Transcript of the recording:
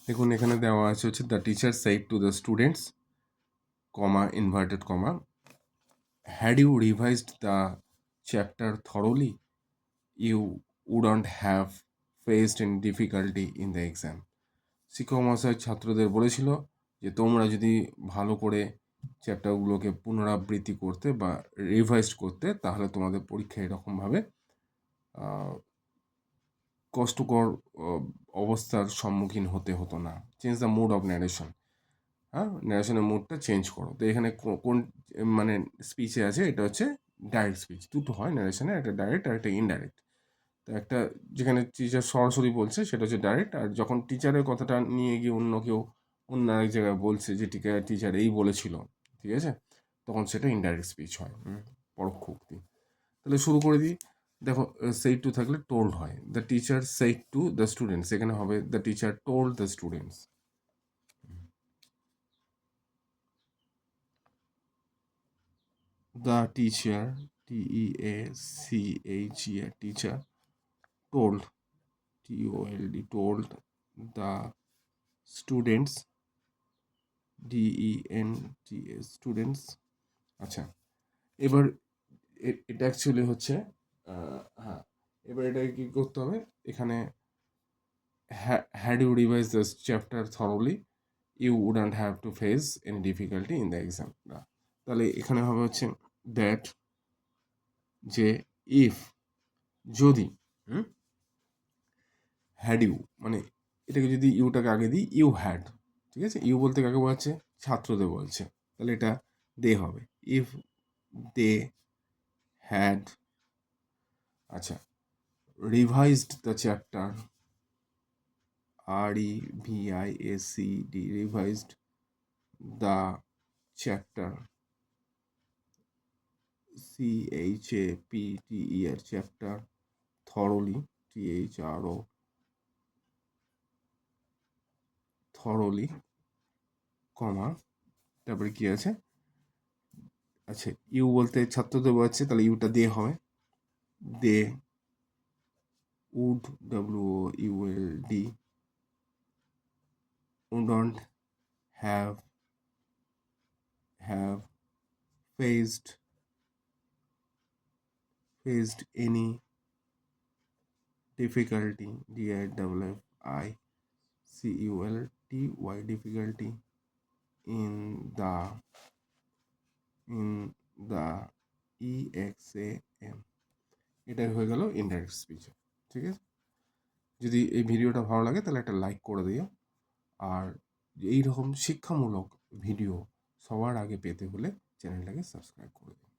দেখুন এখানে দেওয়া আছে হচ্ছে the teacher said to the students, comma, inverted comma, had you revised the chapter thoroughly, you wouldn't have faced any difficulty in the exam. শিক্ষক মহাশয় ছাত্রদের বলেছিল যে তোমরা যদি ভালো করে চ্যাপ্টারগুলোকে পুনরাবৃত্তি করতে বা রিভাইজড করতে তাহলে তোমাদের পরীক্ষায় এরকমভাবে কষ্টকর অবস্থার সম্মুখীন হতে হতো না। Change the mood of narration, হ্যাঁ, ন্যারেশনের মুডটা চেঞ্জ করো। তো এখানে কোন মানে স্পিচে আছে, এটা হচ্ছে ডাইরেক্ট স্পিচ। দুটো হয় ন্যারেশনে, একটা ডাইরেক্ট আর একটা ইনডাইরেক্ট। তো একটা যেখানে টিচার সরাসরি বলছে সেটা হচ্ছে ডাইরেক্ট, আর যখন টিচারের কথাটা নিয়ে গিয়ে অন্য কেউ অন্য আরেক জায়গায় বলছে যে টিচার এই বলেছিল, ঠিক আছে, তখন সেটা ইনডাইরেক্ট স্পিচ হয়, পরোক্ষ উক্তি। তাহলে শুরু করে দিই। দেখো সেই টু থাকলে টোল্ড হয়, দ্য টিচার সেই টু দ্য স্টুডেন্টস, এখানে হবে the teacher told the students. The teacher, TEACHER, teacher, told, TOLD, told the students, DENTS, students. আচ্ছা, এবার এটা অ্যাকচুয়ালি হচ্ছে হ্যাঁ, এবার এটাকে কী করতে হবে, এখানে had you revised this chapter thoroughly, you wouldn't have to face any difficulty in the exam. তাহলে এখানে হবে হচ্ছে দ্যাট, যে ইফ, যদি, হ্যাড ইউ, মানে এটাকে যদি ইউটাকে আগে দিই, ইউ হ্যাড, ঠিক আছে, ইউ বলতে কাকে বলছে, ছাত্রদের বলছে, তাহলে এটা দে হবে, ইফ দে হ্যাড, আচ্ছা, revised the chapter, REVISED, revised the chapter, CHAPTER, chapter, thoroughly, THRO, thoroughly, কমা, তারপরে কি আছে, আচ্ছা, ইউ বলতে ছাত্রদের বোঝাচ্ছে, তাহলে ইউটা দে হবে, they would, WOULD, wouldn't have faced any difficulty, DIFFICULTY, difficulty in the EXAM। এটাই হয়ে গেল ইনডাইরেক্ট স্পিচ, ঠিক আছে। যদি এই ভিডিওটা ভালো লাগে তাহলে একটা লাইক করে দিও, আর এই রকম শিক্ষামূলক ভিডিও সবার আগে পেতে হলে চ্যানেলটাকে সাবস্ক্রাইব করে দিও।